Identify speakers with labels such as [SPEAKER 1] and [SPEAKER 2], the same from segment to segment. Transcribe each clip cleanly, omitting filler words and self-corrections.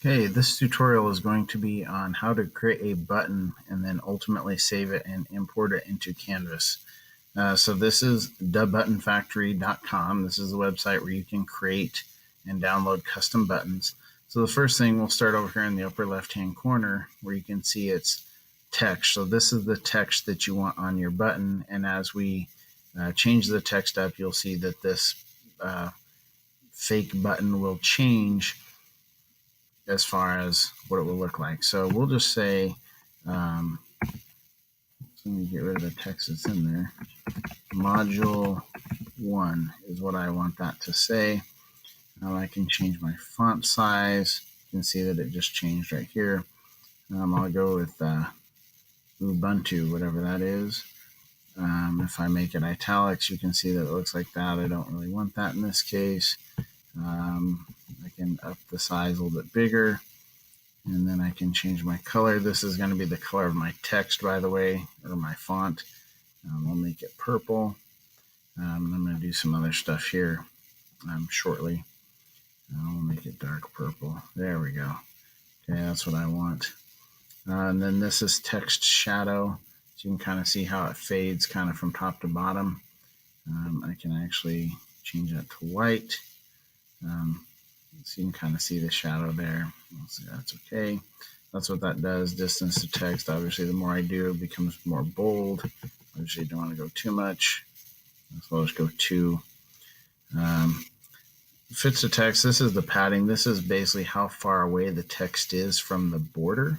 [SPEAKER 1] Okay, this tutorial is going to be on how to create a button and then ultimately save it and import it into Canvas. So this is thebuttonfactory.com. This is the website where you can create and download custom buttons. So the first thing, we'll start over here in the upper left-hand corner where you can see it's text. So this is the text that you want on your button. And as we change the text up, you'll see that this fake button will change as far as what it will look like. So we'll just say, let me get rid of the text that's in there. Module 1 is what I want that to say. Now I can change my font size. You can see that it just changed right here. I'll go with Ubuntu, whatever that is. If I make it italics, you can see that it looks like that. I don't really want that in this case. I can up the size a little bit bigger, and then I can change my color. This is going to be the color of my text, by the way, or my font. I'll make it purple. And I'm going to do some other stuff here shortly. I'll make it dark purple. There we go. Okay, that's what I want. And then this is text shadow. So you can kind of see how it fades kind of from top to bottom. I can actually change that to white. So you can kind of see the shadow there. So that's okay. That's what that does. Distance to text. Obviously, the more I do, it becomes more bold. Obviously, you don't want to go too much. So I'll just go 2. Fits to text. This is the padding. This is basically how far away the text is from the border.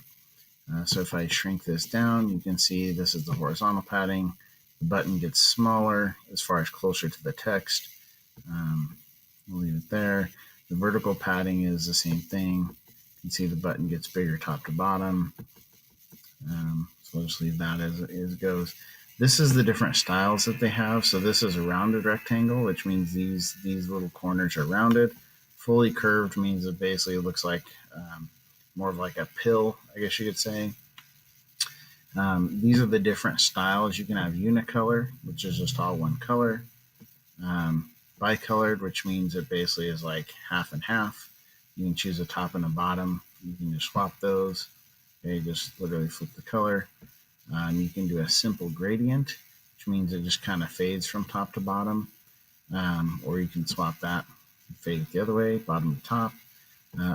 [SPEAKER 1] So if I shrink this down, you can see this is the horizontal padding. The button gets smaller as far as closer to the text. We'll leave it there. The vertical padding is the same thing. You can see the button gets bigger top to bottom. So I'll just leave that as it goes. This is the different styles that they have. So this is a rounded rectangle, which means these little corners are rounded. Fully curved means it basically looks like more of like a pill, I guess you could say. These are the different styles. You can have unicolor, which is just all one color. Bicolored, which means it basically is like half and half. You can choose a top and a bottom. You can just swap those. Okay, just literally flip the color. You can do a simple gradient, which means it just kind of fades from top to bottom. Or you can swap that, fade it the other way, bottom to top.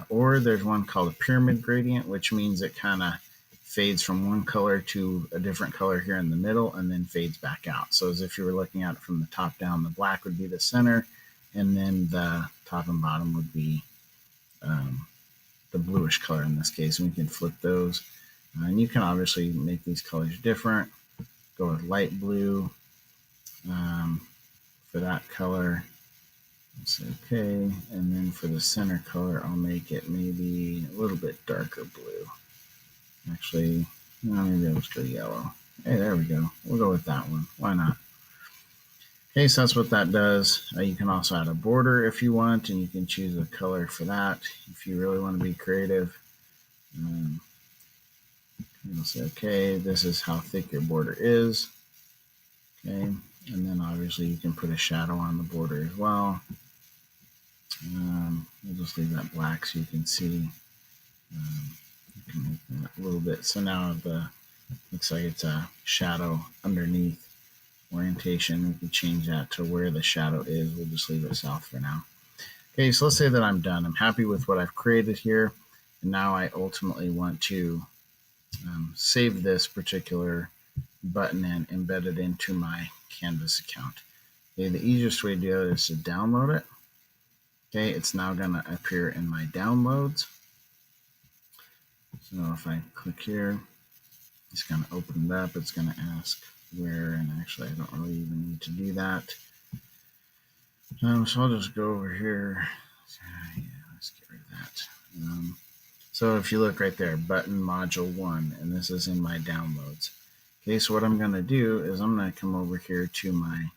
[SPEAKER 1] Or there's one called a pyramid gradient, which means it kind of fades from one color to a different color here in the middle and then fades back out. So as if you were looking at it from the top down, the black would be the center, and then the top and bottom would be the bluish color in this case. And we can flip those. And you can obviously make these colors different. Go with light blue for that color. Let's say okay. And then for the center color, I'll make it maybe a little bit darker blue. Actually, maybe I'll just go yellow. Hey, there we go. We'll go with that one. Why not? Okay, so that's what that does. You can also add a border if you want, and you can choose a color for that if you really want to be creative. You'll say, okay, this is how thick your border is. Okay, and then obviously you can put a shadow on the border as well. We'll just leave that black so you can see. You can make that a little bit. So now the looks like it's a shadow underneath orientation. We can change that to where the shadow is. We'll just leave it south for now. Okay, so let's say that I'm done. I'm happy with what I've created here. And now I ultimately want to save this particular button and embed it into my Canvas account. Okay, the easiest way to do it is to download it. Okay, it's now going to appear in my downloads. So if I click here, it's going to open it up. It's going to ask where, and actually I don't really even need to do that. So I'll just go over here. Yeah, let's get rid of that. So if you look right there, button module 1, and this is in my downloads. Okay, so what I'm going to do is I'm going to come over here to my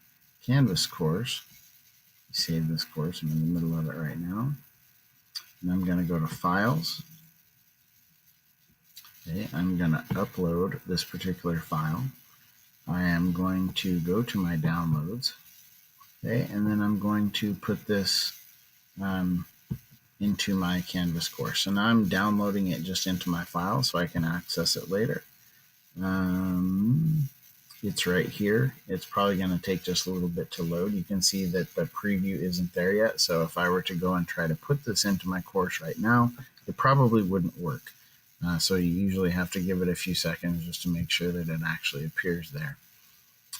[SPEAKER 1] Canvas course. Save this course. I'm in the middle of it right now. And I'm going to go to Files. Okay, I'm going to upload this particular file. I am going to go to my downloads. Okay, and then I'm going to put this into my Canvas course. And I'm downloading it just into my file so I can access it later. It's right here. It's probably going to take just a little bit to load. You can see that the preview isn't there yet. So if I were to go and try to put this into my course right now, it probably wouldn't work. So you usually have to give it a few seconds just to make sure that it actually appears there.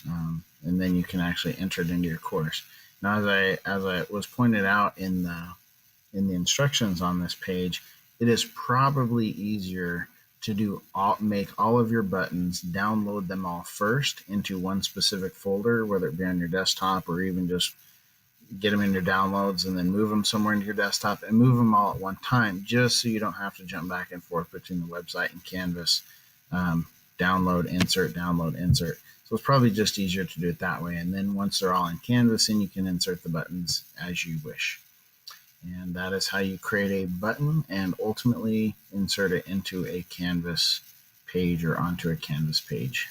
[SPEAKER 1] And then you can actually enter it into your course. Now, as I was pointed out in the instructions on this page, it is probably easier to make all of your buttons, download them all first into one specific folder, whether it be on your desktop or even just get them in your downloads and then move them somewhere into your desktop and move them all at one time, just so you don't have to jump back and forth between the website and Canvas. Download, insert. So it's probably just easier to do it that way. And then once they're all in Canvas, then you can insert the buttons as you wish. And that is how you create a button and ultimately insert it into a Canvas page or onto a Canvas page.